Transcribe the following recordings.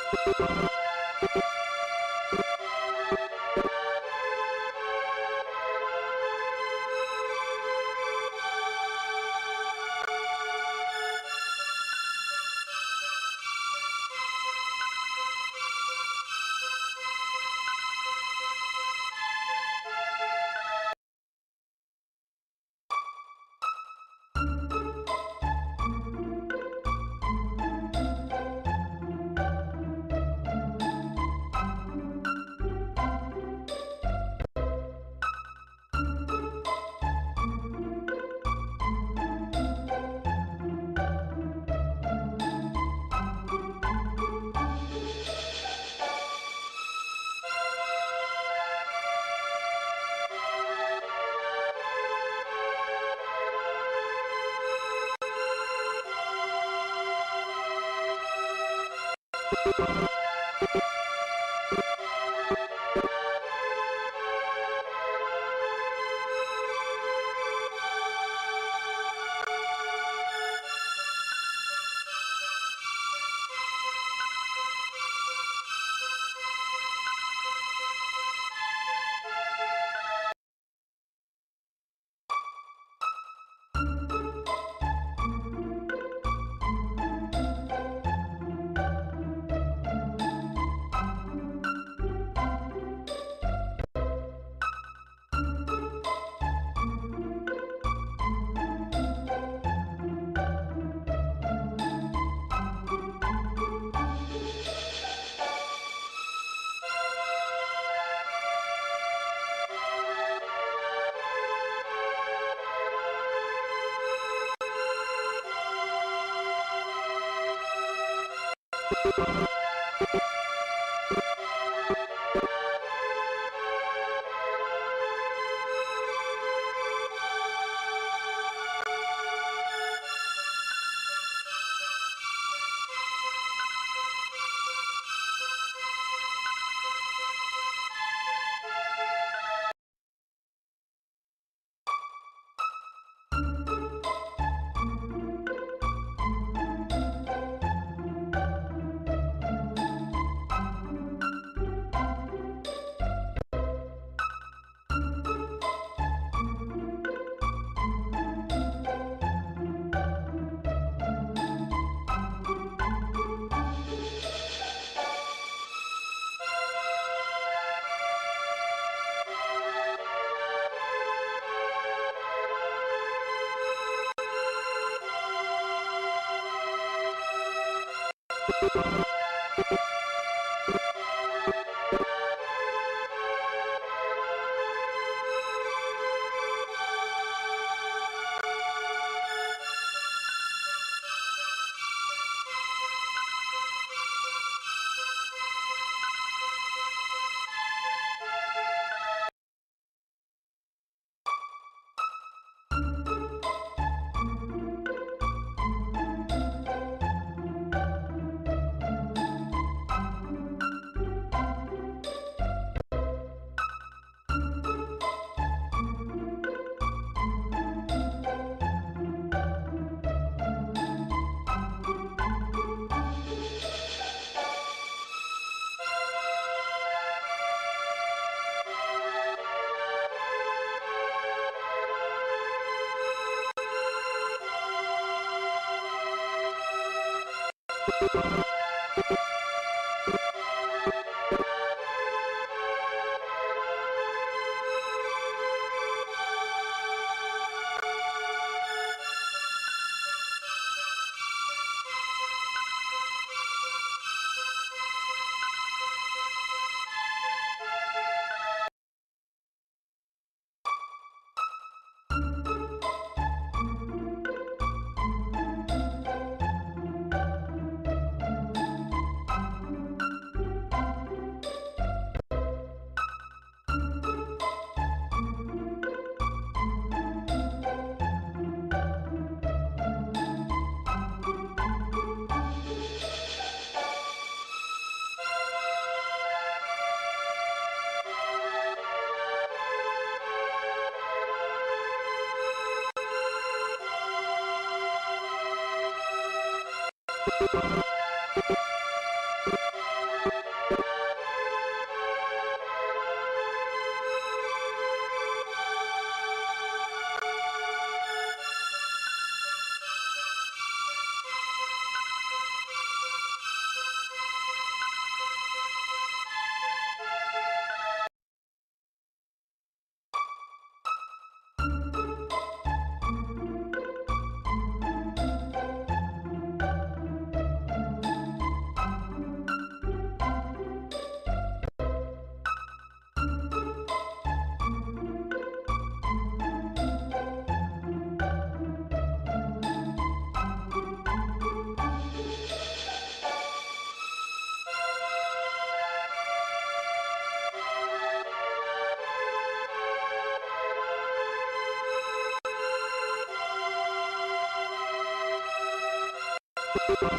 Thank you. 。Thank you.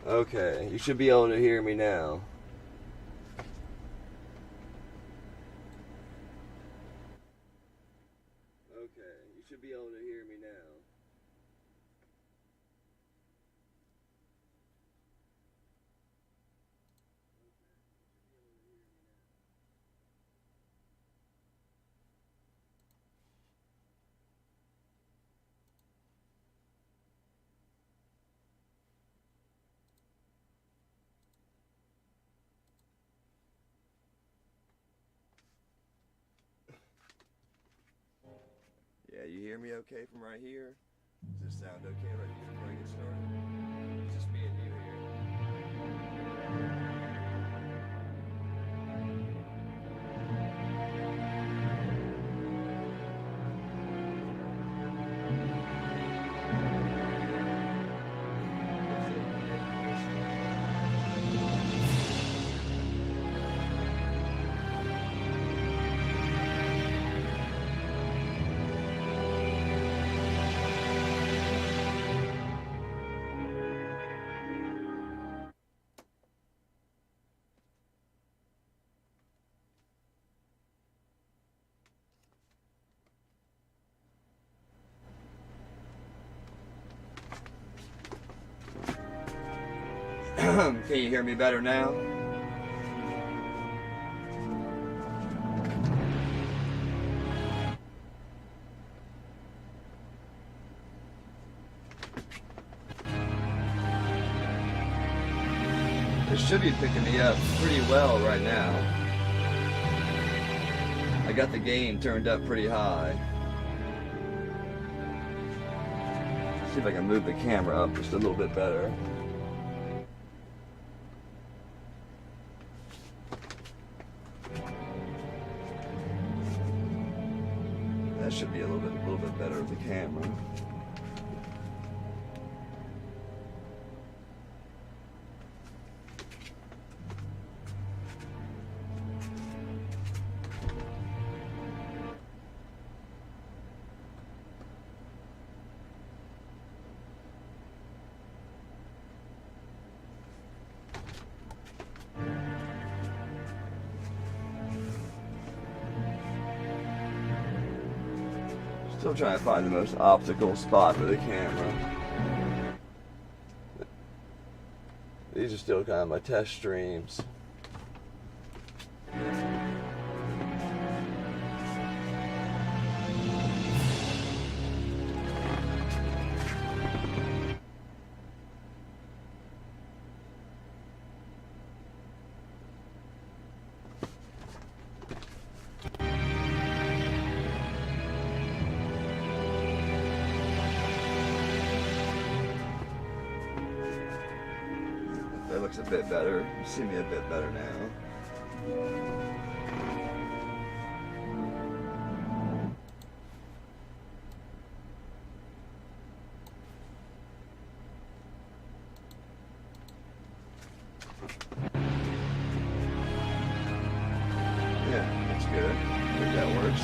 Okay, you should be able to hear me now. Okay, you should be able to hear me now. Yeah, you hear me okay from right here? Does this sound okay right here before I get started? It's just me and you here. Can you hear me better now? It should be picking me up pretty well right now. I got the gain turned up pretty high. See if I can move the camera up just a little bit better. That should be a little bit better with the camera. Still trying to find the most optical spot for the camera. These are still kind of my test streams. That looks a bit better. You see me a bit better now. Yeah, that's good. I think that works.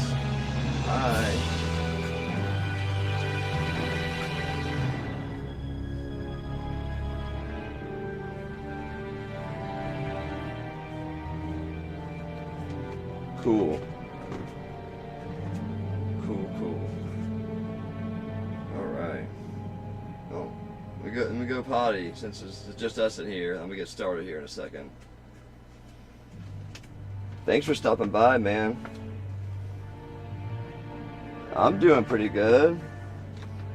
Hi. Cool. Cool. Alright. Oh, let me go potty since it's just us in here. I'm gonna get started here in a second. Thanks for stopping by, man. I'm doing pretty good.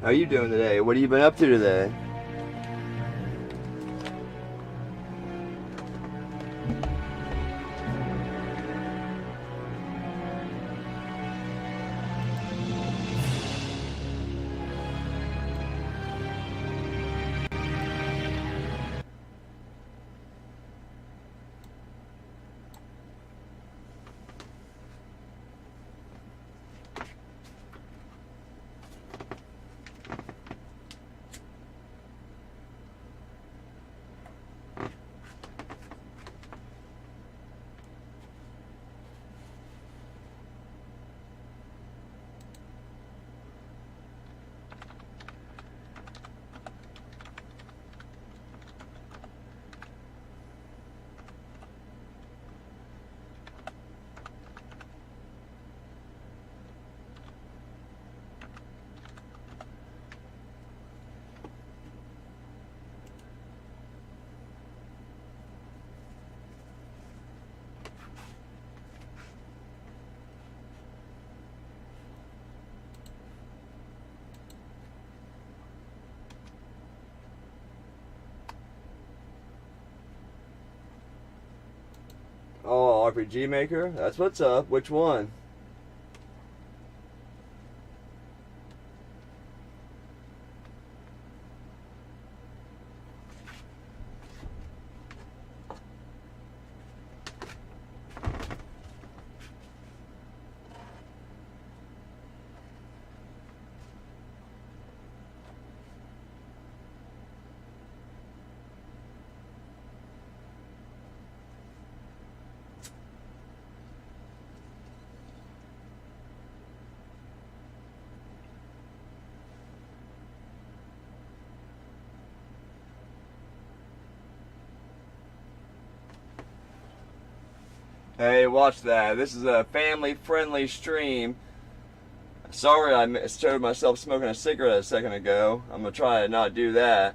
How are you doing today? What have you been up to today? RPG Maker? That's what's up. Which one? Hey, watch that. This is a family-friendly stream. Sorry I showed myself smoking a cigarette a second ago. I'm going to try to not do that.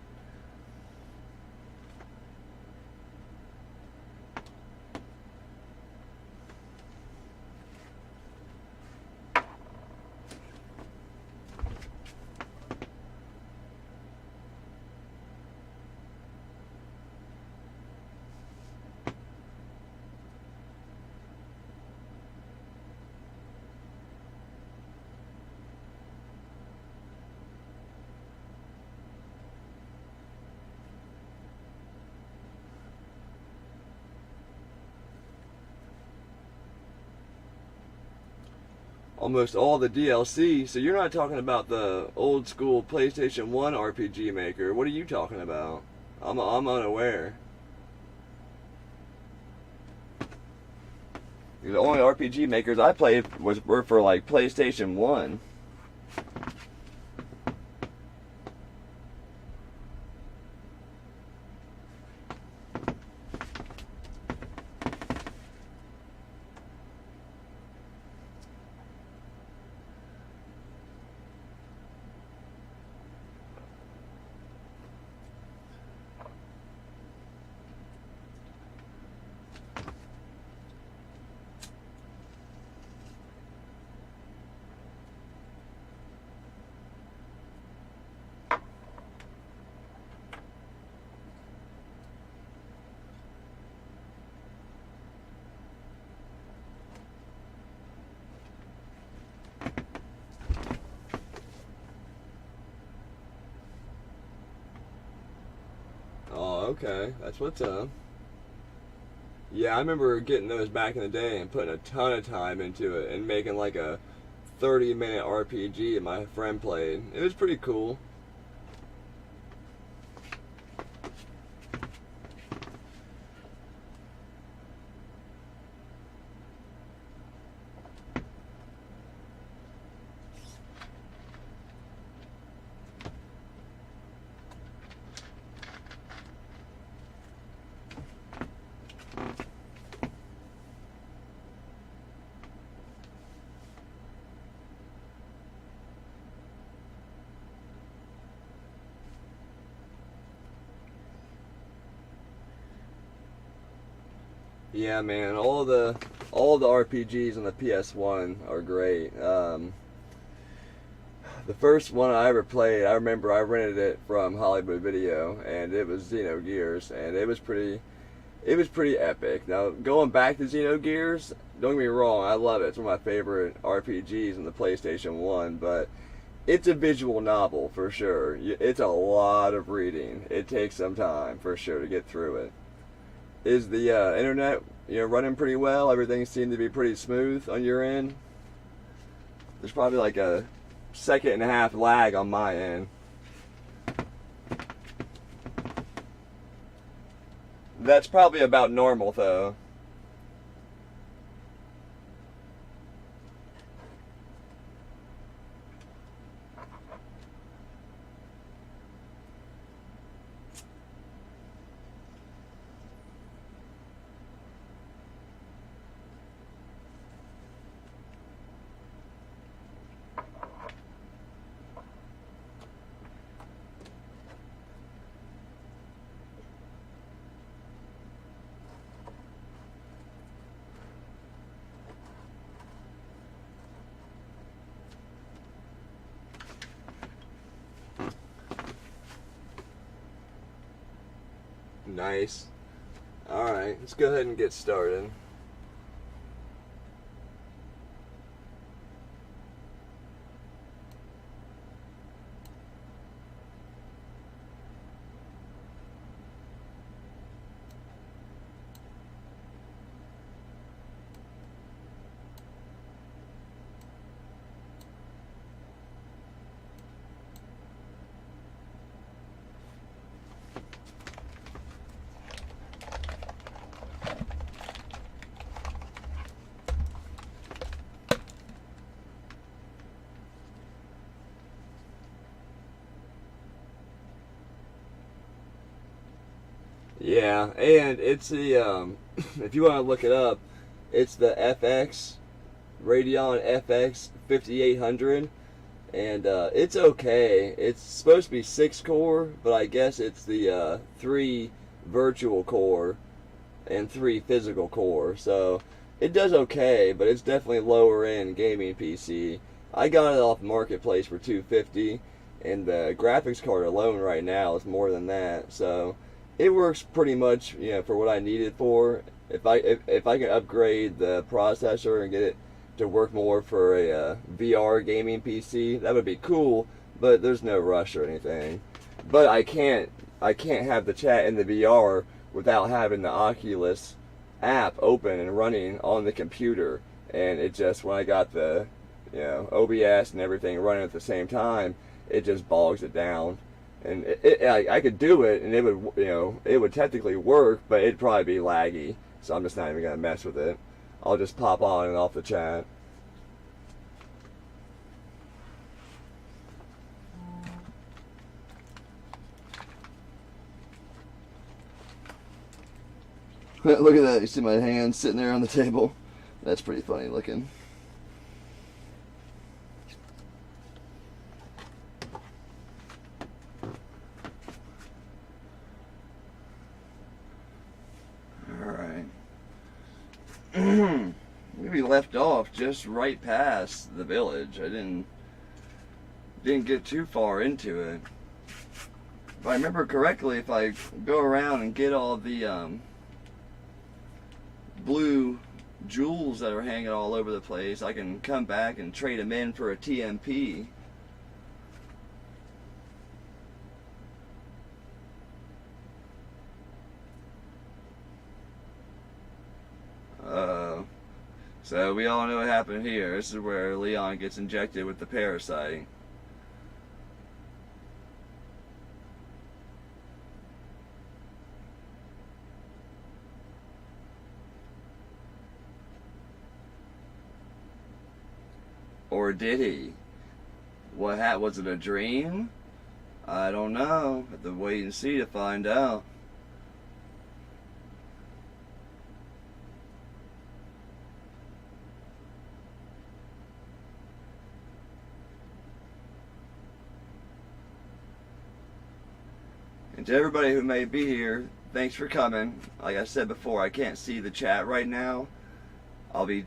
Almost all the DLC. So you're not talking about the old school PlayStation 1 RPG Maker. What are you talking about? I'm unaware. The only RPG makers I played were for like PlayStation 1. Oh, okay. That's what's up. Yeah, I remember getting those back in the day and putting a ton of time into it and making like a 30-minute RPG that my friend played. It was pretty cool. Yeah, man, all the RPGs on the PS1 are great. The first one I ever played, I remember I rented it from Hollywood Video, and it was Xenogears, and it was pretty epic. Now, going back to Xenogears, don't get me wrong, I love it. It's one of my favorite RPGs on the PlayStation 1, but it's a visual novel for sure. It's a lot of reading. It takes some time for sure to get through it. Is the internet, running pretty well? Everything seemed to be pretty smooth on your end? There's probably like a 1.5 seconds lag on my end. That's probably about normal though. Nice. Alright, let's go ahead and get started. Yeah, and it's the if you want to look it up, it's the FX Radeon FX 5800, and it's okay. It's supposed to be 6 core, but I guess it's the 3 virtual core and 3 physical core. So it does okay, but it's definitely lower end gaming PC. I got it off Marketplace for $250, and the graphics card alone right now is more than that. So it works pretty much, for what I need it for. If I can upgrade the processor and get it to work more for a VR gaming PC, that would be cool. But there's no rush or anything. But I can't have the chat in the VR without having the Oculus app open and running on the computer. And it just, when I got the OBS and everything running at the same time, it just bogs it down. And I could do it, and it would technically work, but it'd probably be laggy. So I'm just not even gonna mess with it. I'll just pop on and off the chat. Look at that, you see my hand sitting there on the table? That's pretty funny looking. Alright. We left off just right past the village. I didn't get too far into it. If I remember correctly, if I go around and get all the blue jewels that are hanging all over the place, I can come back and trade them in for a TMP. So we all know what happened here. This is where Leon gets injected with the parasite. Or did he? What was it a dream? I don't know. Have to wait and see to find out. And to everybody who may be here, thanks for coming. Like I said before, I can't see the chat right now. I'll be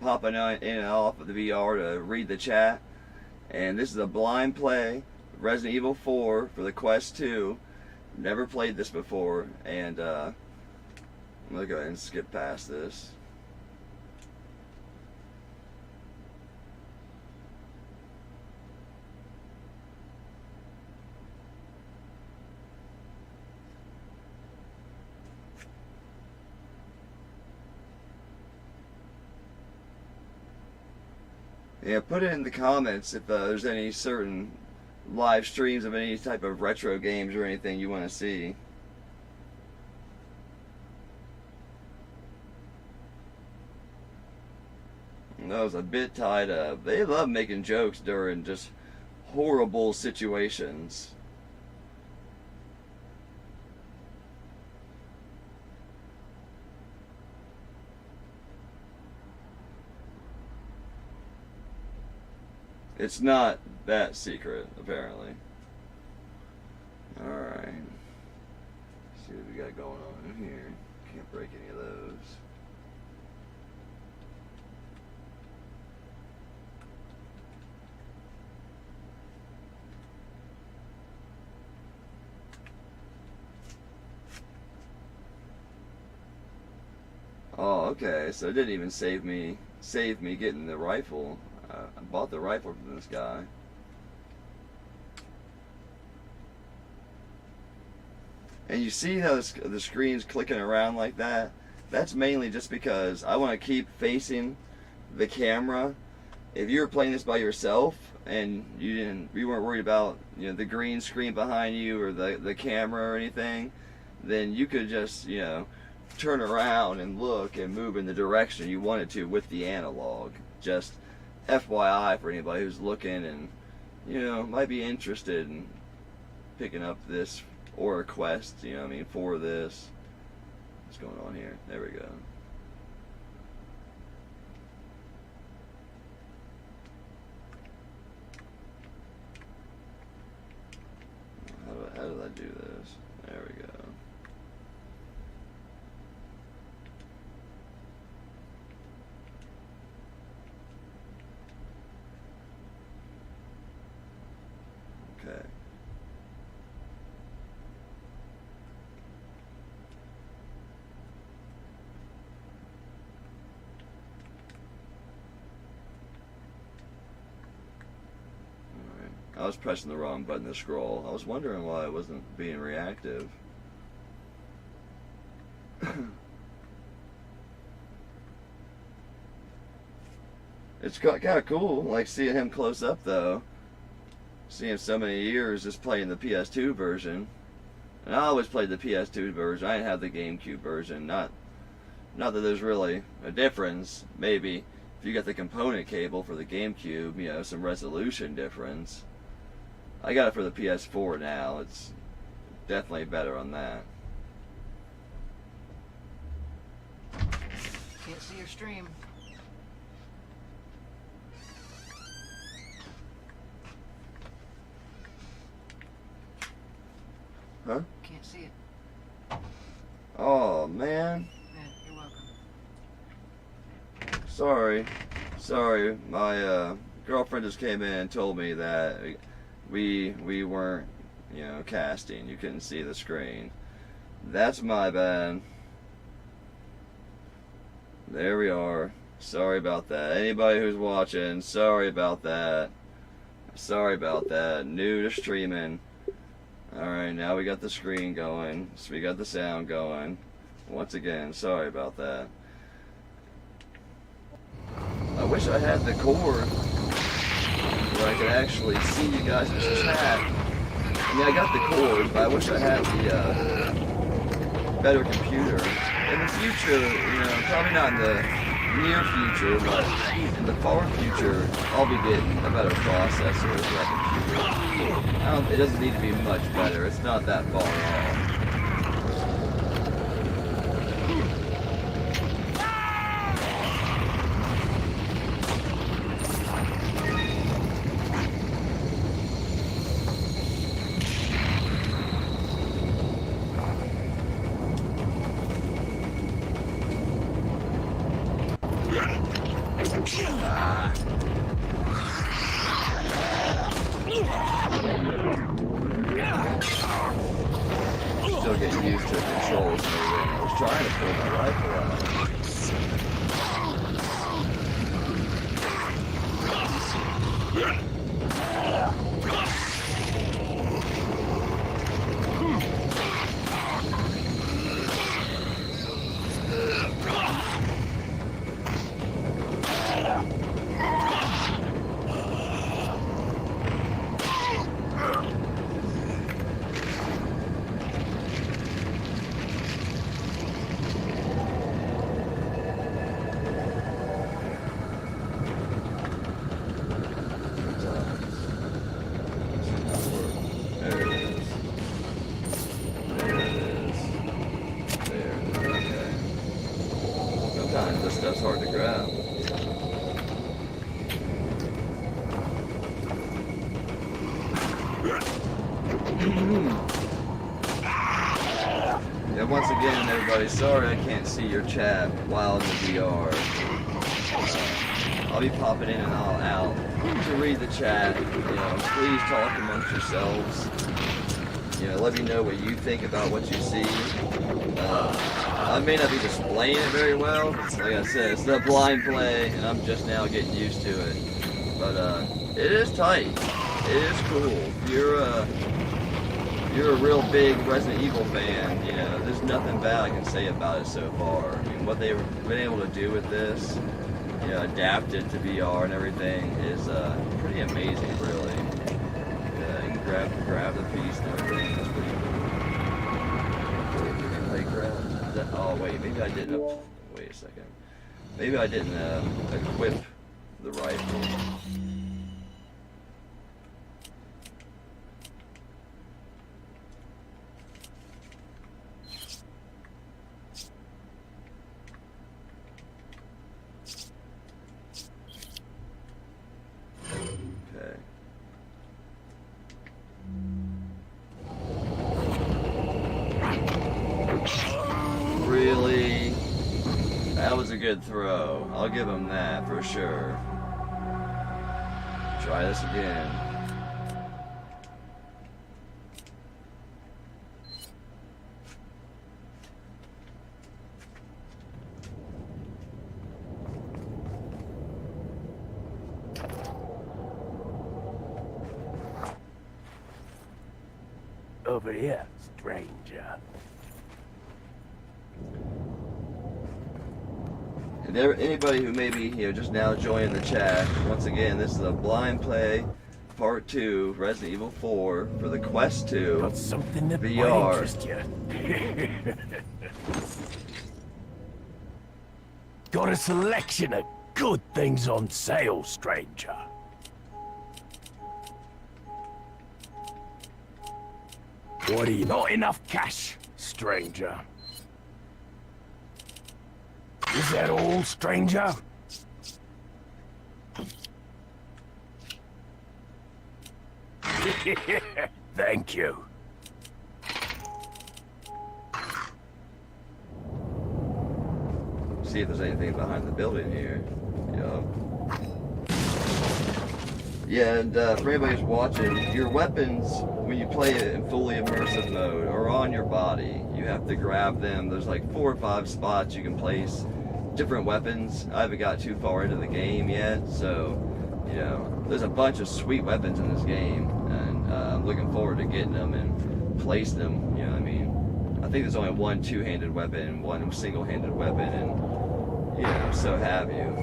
popping in and off of the VR to read the chat. And this is a blind play, Resident Evil 4 for the Quest 2. Never played this before, and I'm gonna go ahead and skip past this. Yeah, put it in the comments if there's any certain live streams of any type of retro games or anything you want to see. And that was a bit tied up. They love making jokes during just horrible situations. It's not that secret, apparently. Alright. See what we got going on in here. Can't break any of those. Oh, okay. So it didn't even save me getting the rifle. I bought the rifle from this guy. And you see how the screen's clicking around like that? That's mainly just because I want to keep facing the camera. If you were playing this by yourself and you weren't worried about the green screen behind you or the camera or anything, then you could just turn around and look and move in the direction you wanted to with the analog. Just FYI for anybody who's looking and might be interested in picking up this or a Quest, for this. what's going on here. There we go. How did I do this? There we go. Okay. I was pressing the wrong button to scroll. I was wondering why it wasn't being reactive. It's kind of cool, like seeing him close up though. Seeing so many years just playing the PS2 version. And I always played the PS2 version. I didn't have the GameCube version. Not that there's really a difference. Maybe if you got the component cable for the GameCube, you know, some resolution difference. I got it for the PS4 now. It's definitely better on that. Can't see your stream. Huh? Can't see it. Oh, man. Yeah, you're welcome. Sorry. My girlfriend just came in and told me that we weren't, you know, casting. You couldn't see the screen. That's my bad. There we are. Sorry about that. Anybody who's watching, sorry about that. New to streaming. Alright, now we got the screen going. So we got the sound going. Once again, sorry about that. I wish I had the cord where I could actually see you guys' chat. I mean, I got the cord, but I wish I had the better computer. In the future, you know, probably not in the near future, but in the far future, I'll be getting a better processor for that computer. It doesn't need to be much better. It's not that far off. Still getting used to the controls and everything. I was trying to pull my rifle out. Sometimes this stuff's hard to grab. Yeah, once again, everybody, sorry I can't see your chat while in the VR. I'll be popping in and all out to read the chat. You know, please talk amongst yourselves. You know, let me know what you think about what you see. I may not be displaying it very well. Like I said, it's the blind play, and I'm just now getting used to it. But it is tight. It is cool. If you're a real big Resident Evil fan, you know, there's nothing bad I can say about it so far. I mean, what they've been able to do with this, you know, adapt it to VR and everything is pretty amazing, really. You can grab the piece and everything. That's pretty cool. Like grab that. Oh wait, maybe I didn't. Wait a second. Maybe I didn't equip the rifle. good throw. I'll give him that for sure. Try this again. Over here, stranger. And anybody who may be just now joining the chat, once again, this is a blind play part 2, Resident Evil 4 for the Quest 2 Got something that VR. might interest you. Got a selection of good things on sale, stranger. What do you... Not enough cash, stranger. Is that all, stranger? Thank you. See if there's anything behind the building here. Yeah, and for anybody who's watching, your weapons, when you play it in fully immersive mode, are on your body. You have to grab them. There's like 4 or 5 spots you can place different weapons. I haven't got too far into the game yet, so, there's a bunch of sweet weapons in this game, and I'm looking forward to getting them and placing them, I mean. I think there's only one two-handed weapon, one single-handed weapon, and, so have you.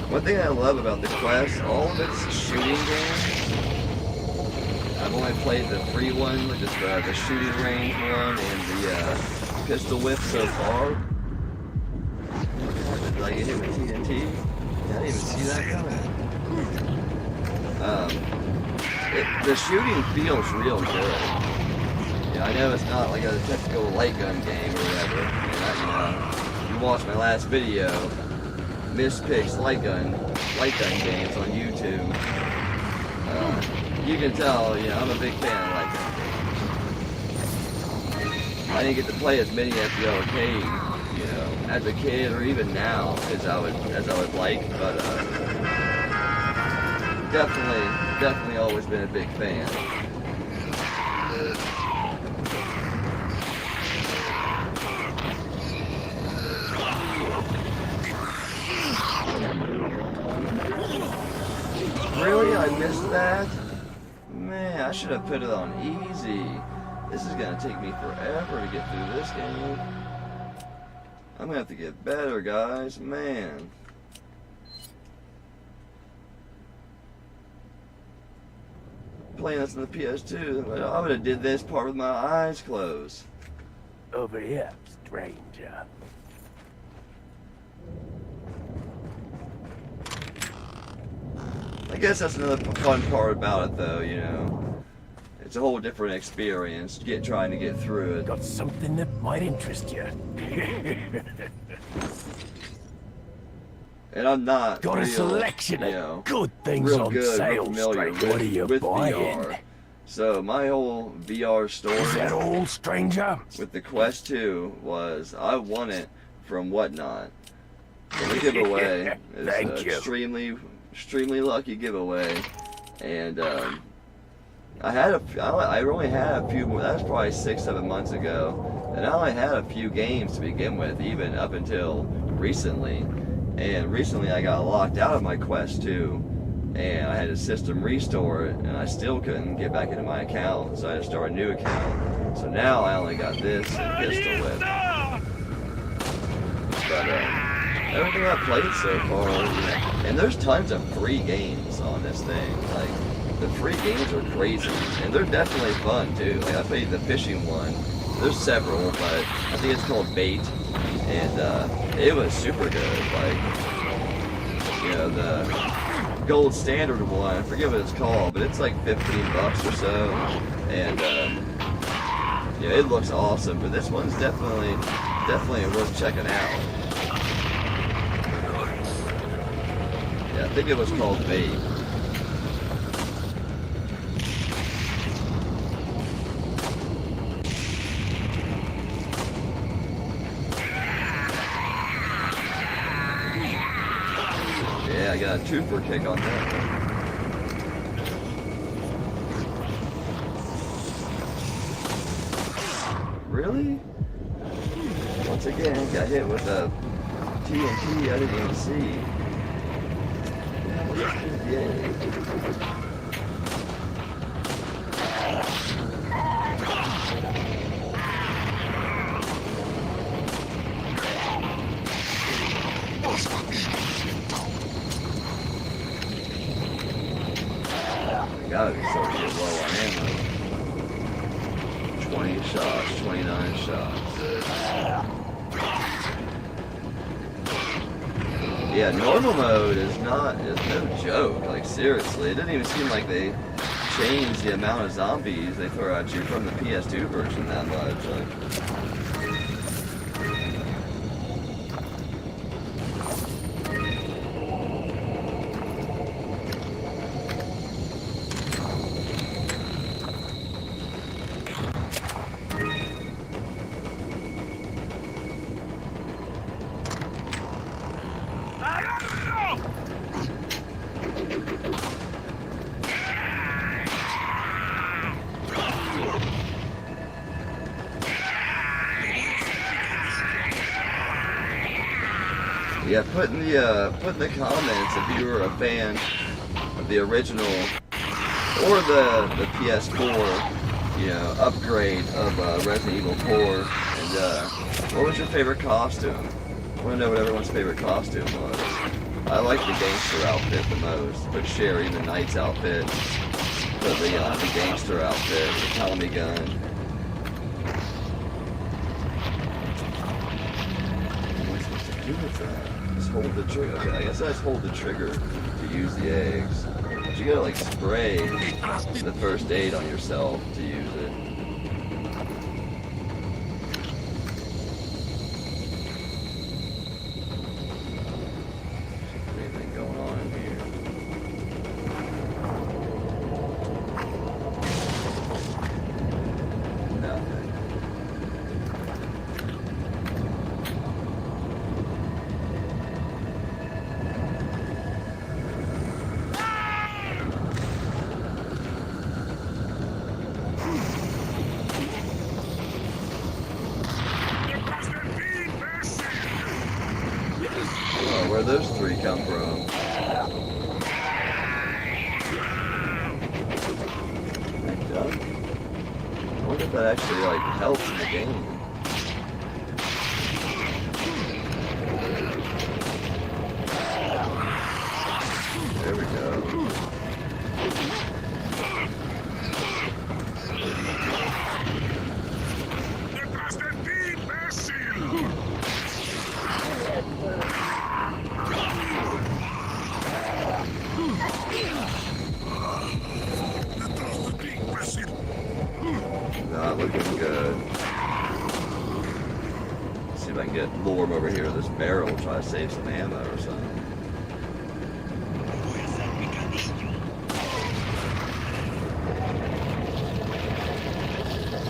One thing I love about the Quest, all of its shooting games, I've only played the free one, like just the shooting range one and the pistol whip so far. Did I get hit with TNT? I didn't even see that coming. The shooting feels real good. I know it's not like a typical light gun game or whatever. You watched my last video. Mispicks light gun games on YouTube. You can tell, I'm a big fan of light gun games. I didn't get to play as many at the arcade, as a kid or even now as I would like, but definitely always been a big fan. Really? I missed that? Man, I should have put it on easy. This is gonna take me forever to get through this game. I'm gonna have to get better, guys. Man. Playing this on the PS2, I would have did this part with my eyes closed. Over here, stranger. I guess that's another fun part about it, though, It's a whole different experience, trying to get through it. Got something that might interest you. And I'm not Got a selection of good things real on good, sale, familiar stranger. What are you with buying? VR. So my whole VR story Is that all, stranger? with the Quest 2 was I won it from Whatnot. So the giveaway is extremely lucky giveaway, and I only had a few more. That was probably 6-7 months ago, and I only had a few games to begin with, even up until recently. And recently I got locked out of my Quest 2, and I had a system restore it, and I still couldn't get back into my account, so I had to start a new account. So now I only got this and pistol whip. But everything I've played so far, and there's tons of free games on this thing. Like, the free games are crazy, and they're definitely fun too. Like, I played the fishing one. There's several, but I think it's called Bait, and it was super good. Like, the gold standard one, I forget what it's called, but it's like $15 or so, and it looks awesome. But this one's definitely worth checking out. Yeah, I think it was called Bait. I got a twofer kick on that. Really? Once again, got hit with a TNT I didn't even see. Yeah. Gotta be starting to get low on ammo. 20 shots, 29 shots. Yeah, normal mode is no joke. Like seriously, it didn't even seem like they changed the amount of zombies they throw at you from the PS2 version that much. Like, yeah, put in the comments if you were a fan of the original or the PS4, you know, upgrade of Resident Evil 4, and what was your favorite costume? I want to know what everyone's favorite costume was. I like the gangster outfit the most, but Sherry, the knight's outfit, but the gangster outfit, the Tommy gun. What am I supposed to do with that? Just hold the trigger. Okay, I guess I just hold the trigger to use the eggs. But you gotta like spray the first aid on yourself to use it. Anything going on in here? Nothing. Where those three come from? I wonder if that actually like helps in the game. There we go. Not looking good. Let's see if I can get lure him over here to this barrel, try to save some ammo or something.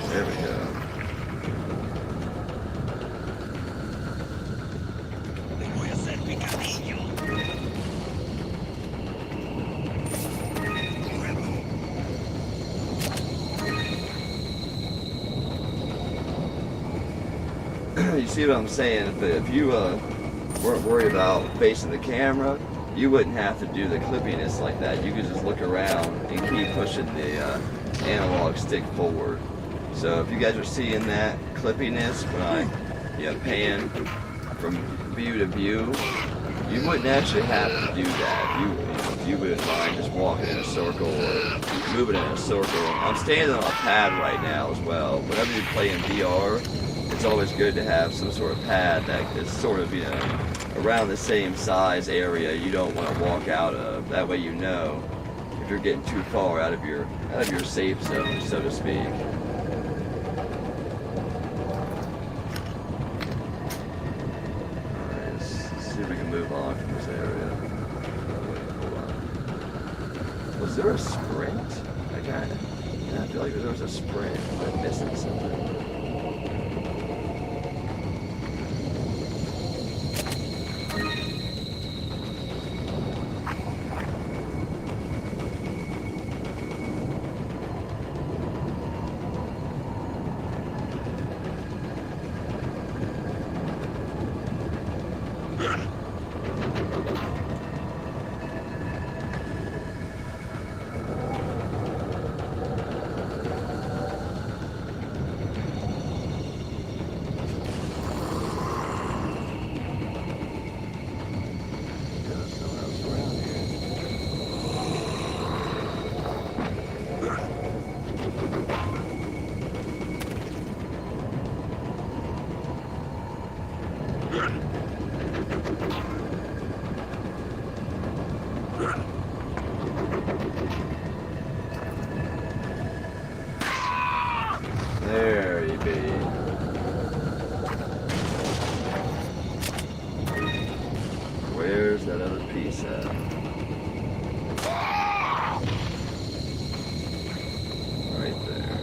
There we go. You see what I'm saying? If you weren't worried about facing the camera, you wouldn't have to do the clippiness like that. You could just look around and keep pushing the analog stick forward. So if you guys are seeing that clippiness when I pan from view to view, you wouldn't actually have to do that. If you wouldn't mind just walking in a circle or moving in a circle. I'm standing on a pad right now as well. Whenever you play in VR, it's always good to have some sort of pad that is sort of, around the same size area you don't want to walk out of. That way you know if you're getting too far out of your safe zone, so to speak. Alright, let's see if we can move on from this area. Wait, hold on. Was there a sprint? I feel like there was a sprint. I'm missing something. There you be. Where's that other piece at? Right there.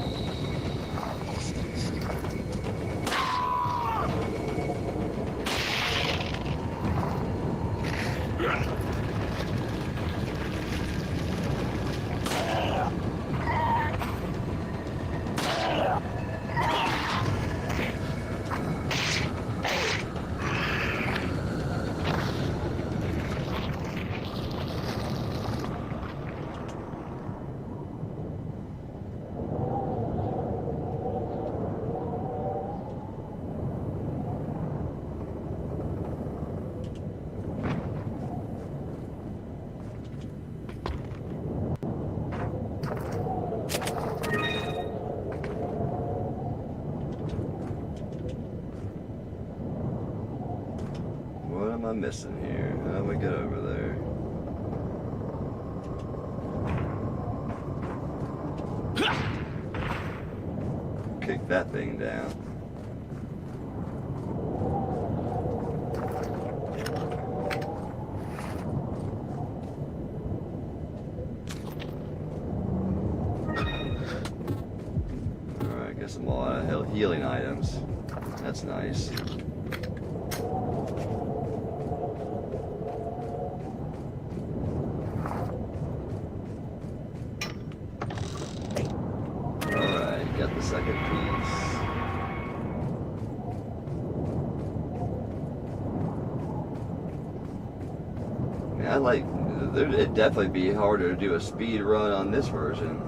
What am I missing here? How do we get over there? Kick that thing down. Alright, I guess I'm all out of healing items. That's nice. Got the second piece. I mean, I like, it'd definitely be harder to do a speed run on this version.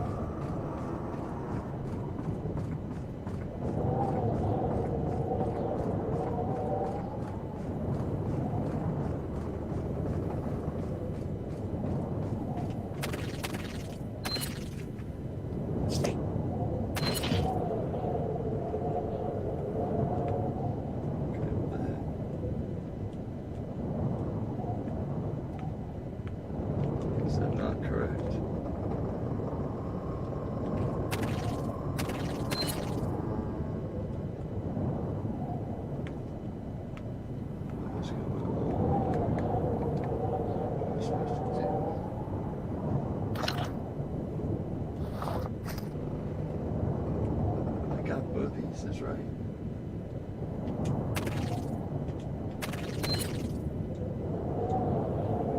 Is that not correct? What's going on? What am I supposed to do? I got both pieces right.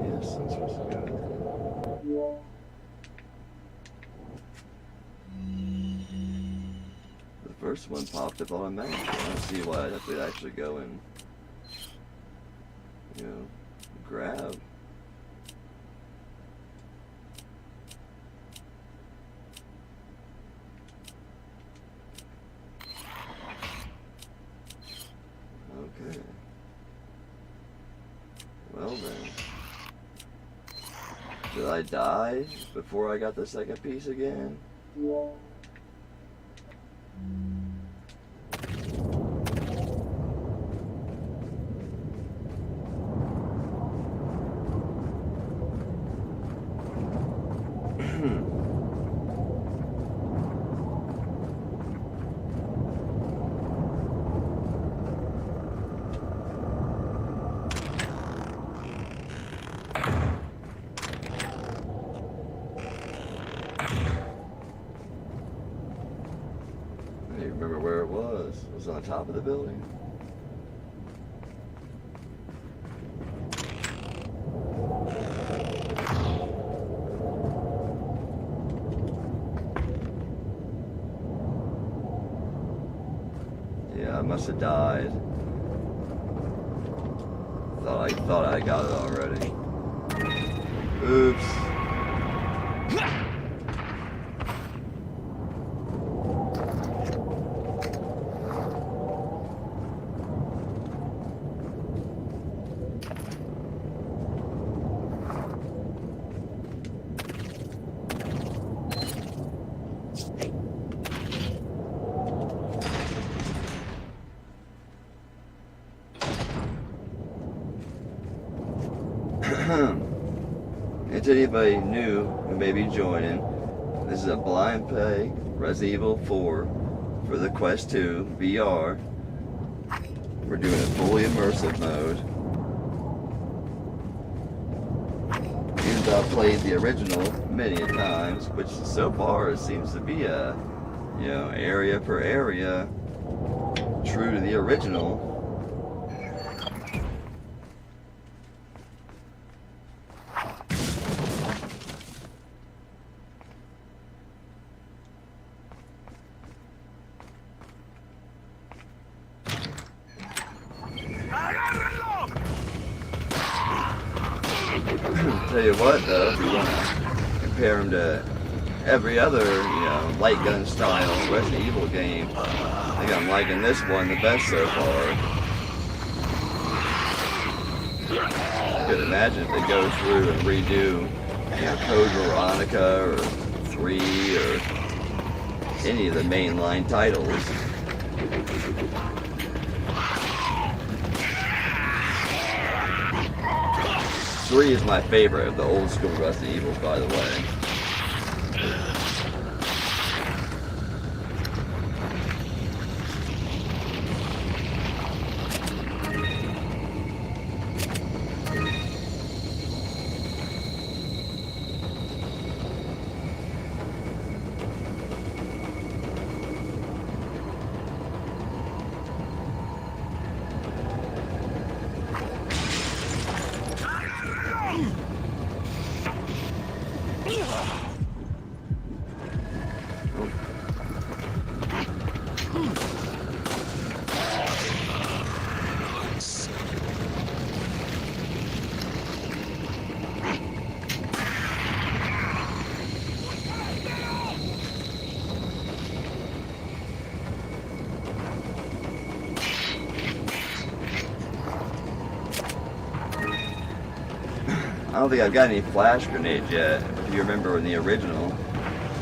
Yes, I'm supposed to go. The first one popped up on a map. I don't see why I'd have to actually go and, grab. Okay. Well then. Did I die before I got the second piece again? I don't remember where it was. It was on top of the building. Yeah, I must have died. thought I got it already. Oops. And to anybody new who may be joining, this is a blind play Resident Evil 4 for the Quest 2 VR. We're doing a fully immersive mode. Even though I've played the original many a times, which so far it seems to be a, you know, area per area, true to the original. Tell you what though, if you want to compare them to every other, you know, light gun style Resident Evil game, I think I'm liking this one the best so far. I could imagine if they go through and redo, you know, Code Veronica or 3 or any of the mainline titles. Three is my favorite of the old school Resident Evils, by the way. I don't think I've got any flash grenades yet. If you remember in the original,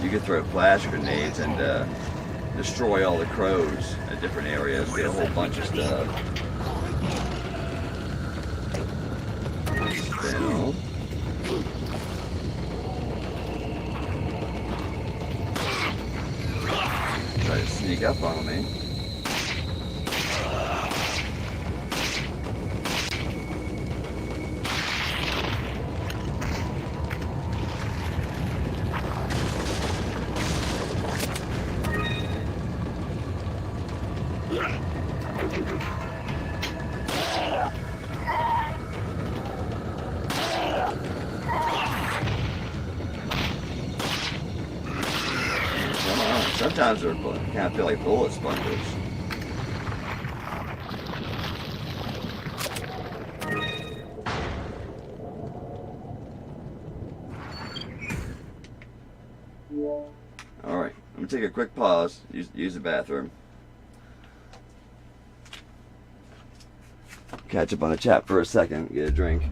you could throw flash grenades and destroy all the crows at different areas. Get a whole bunch of stuff. Spin off. Try to sneak up on me. Sometimes they're kind of feel like bullet sponges. Alright, I'm going to take a quick pause, use the bathroom. Catch up on the chat for a second, get a drink.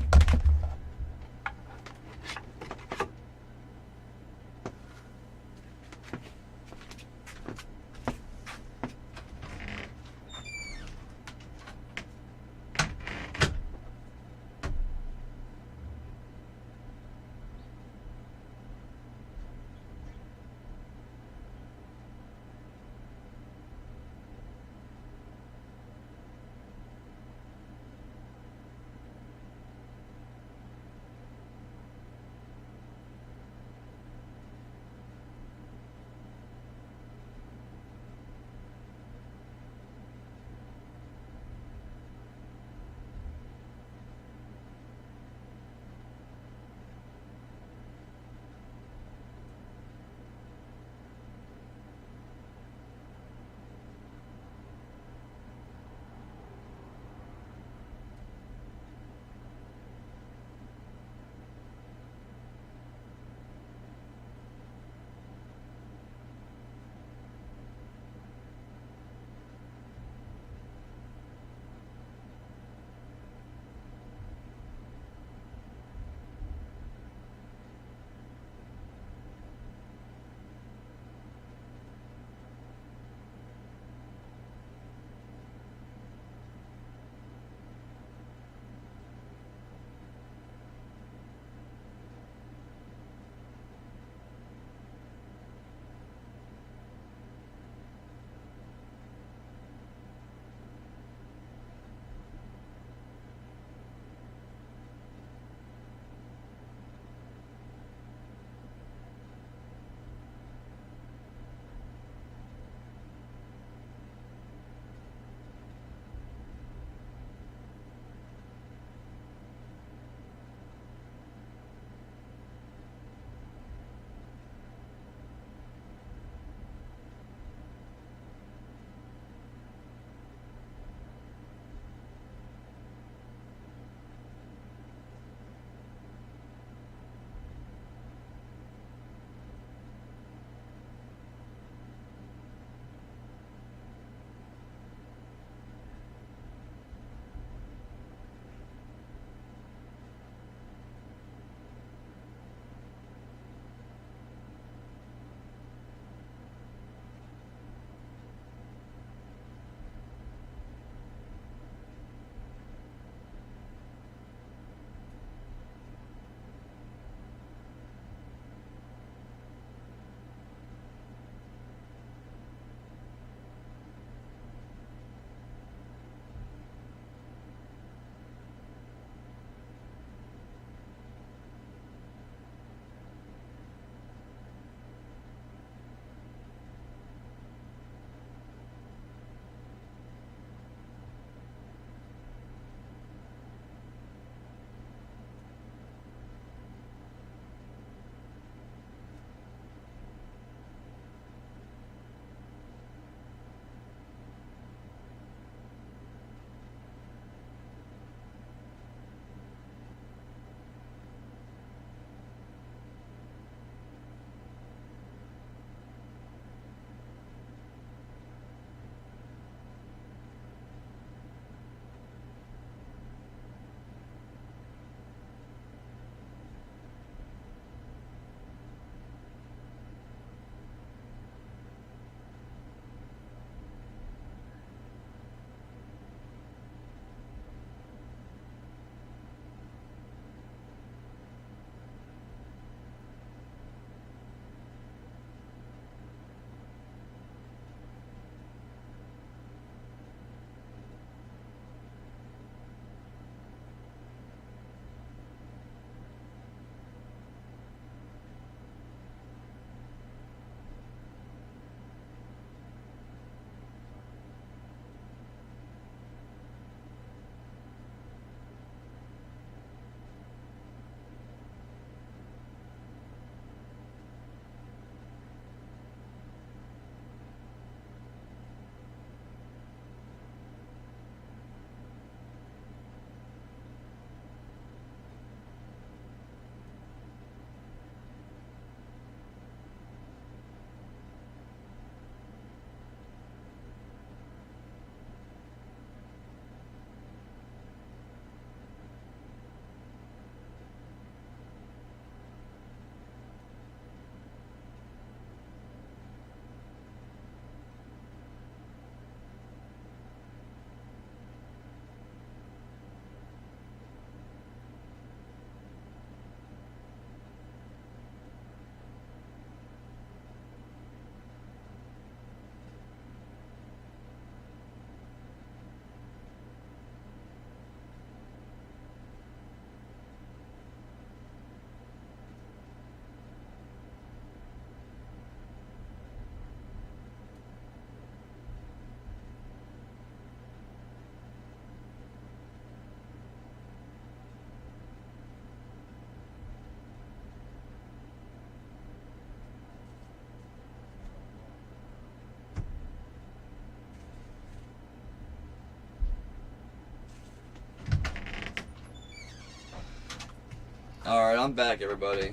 Alright, I'm back, everybody.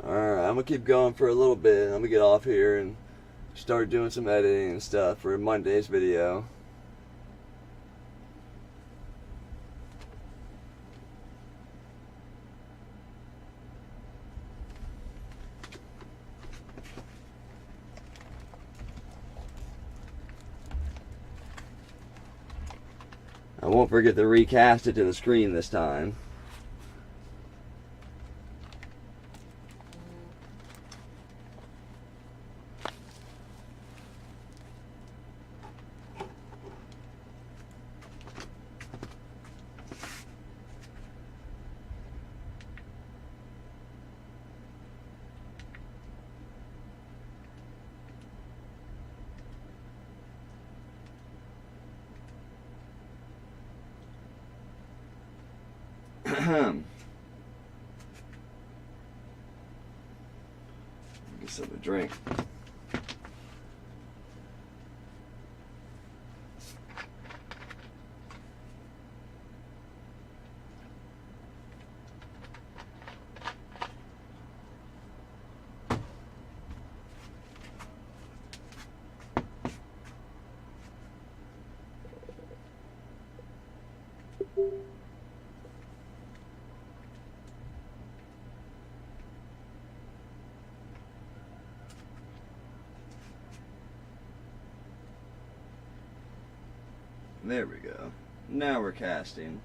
Alright, I'm gonna keep going for a little bit. I'm gonna get off here and start doing some editing and stuff for Monday's video. I won't forget to recast it to the screen this time. Get something to drink. There we go. Now we're casting.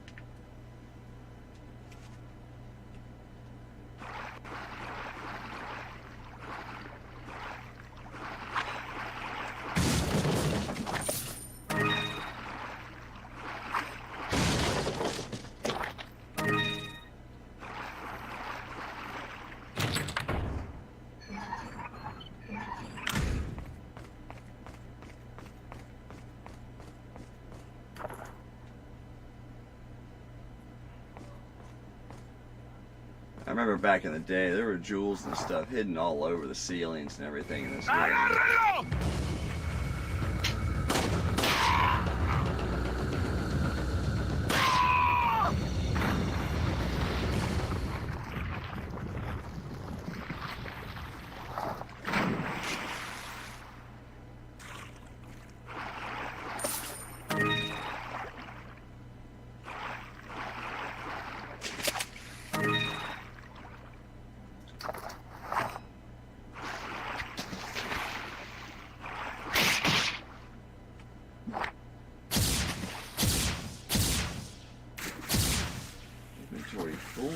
I remember back in the day, there were jewels and stuff hidden all over the ceilings and everything in this game. Inventory full.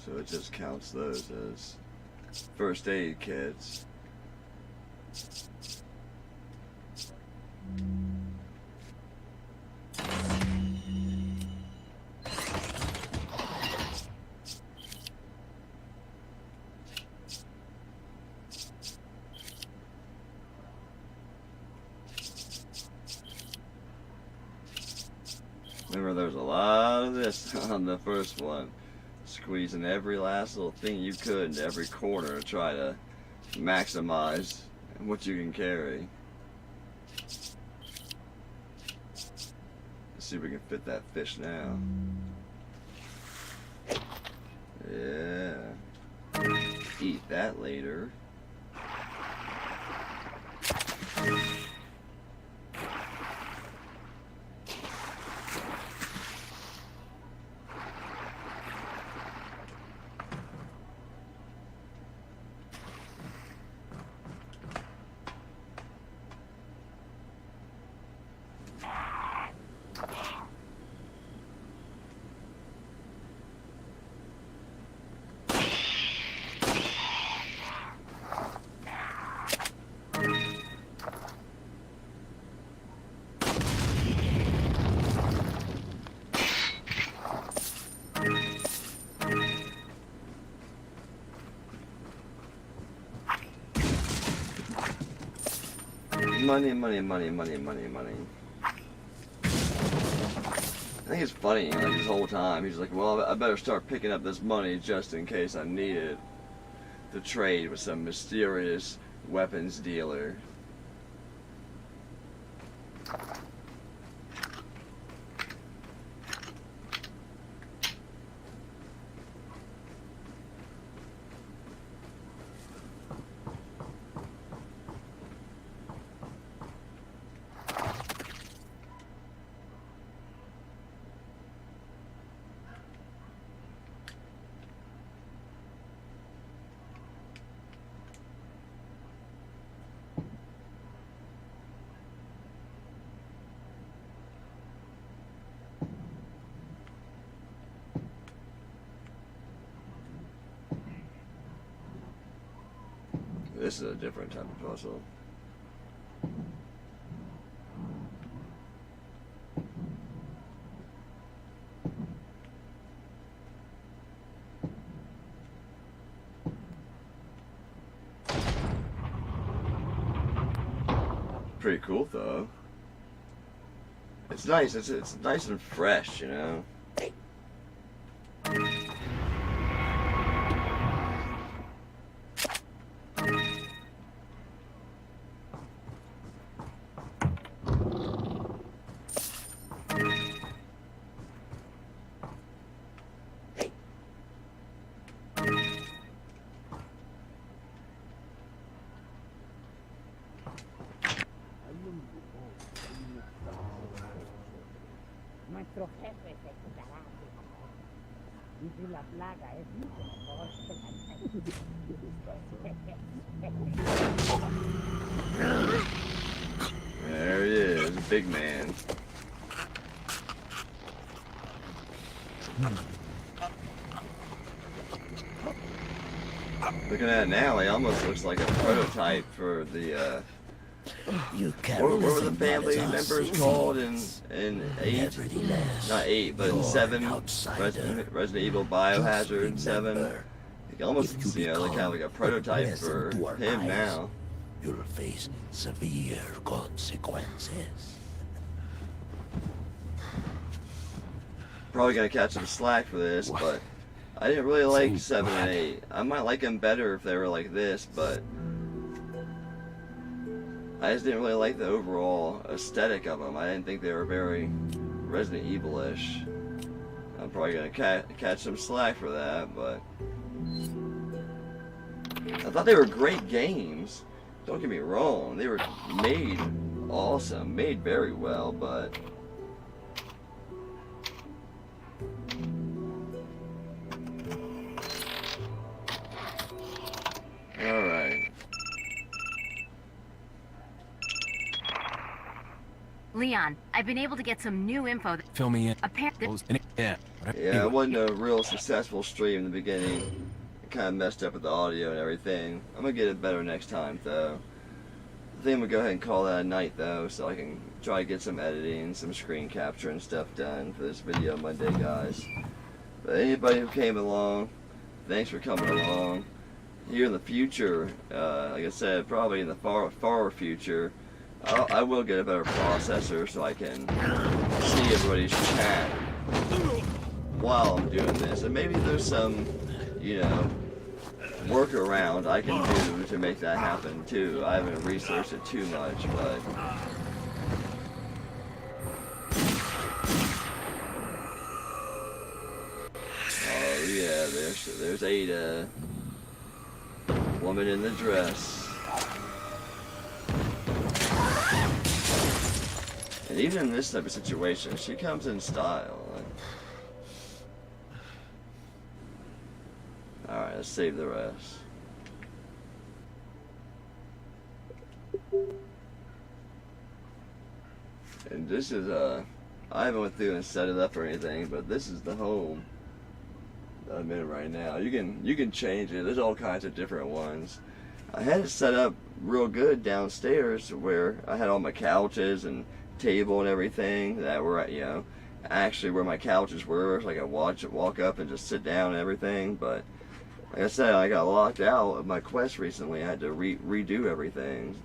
So it just counts those as first aid kits. Remember, there was a lot of this on the first one. Squeezing every last little thing you could into every corner to try to maximize what you can carry. Let's see if we can fit that fish now. Yeah. Eat that later. Money, money, money, money, money, money. I think it's funny, like, this whole time, he's like, well, I better start picking up this money just in case I need it to trade with some mysterious weapons dealer. This is a different type of puzzle. Pretty cool though. It's nice. It's nice and fresh, you know. Nuestro jefe se quitará y si la plaga es mucho mejor. There he is, big man. Looking at it now, he almost looks like a prototype for the what were the family members called in 8? Not 8, but in 7. Resident Evil Biohazard 7. He almost, you know, like kind of like a prototype for him now. You'll face severe consequences. Probably gonna catch some slack for this, but I didn't really like 7 and 8. I might like them better if they were like this, but I just didn't really like the overall aesthetic of them. I didn't think they were very Resident Evil-ish. I'm probably gonna catch some slack for that, but I thought they were great games. Don't get me wrong, they were made awesome, made very well, but alright. Leon, I've been able to get some new info. Fill me in. Yeah. Yeah, it wasn't a real successful stream in the beginning. It kind of messed up with the audio and everything. I'm gonna get it better next time, though. I think I'm gonna go ahead and call that a night, though, so I can try to get some editing, some screen capture and stuff done for this video Monday, guys. But anybody who came along, thanks for coming along. Here in the future, like I said, probably in the far future, I will get a better processor so I can see everybody's chat while I'm doing this. And maybe there's some, you know, workaround I can do to make that happen too. I haven't researched it too much, but oh yeah, there's Ada, woman in the dress. And even in this type of situation, she comes in style. Alright, let's save the rest. And this is, I haven't went through and set it up or anything, but this is the home that I'm in right now. You can change it. There's all kinds of different ones. I had it set up real good downstairs where I had all my couches and table and everything that were, you know, actually where my couches were, so I could walk up and just sit down and everything. But like I said, I got locked out of my quest recently. I had to redo everything.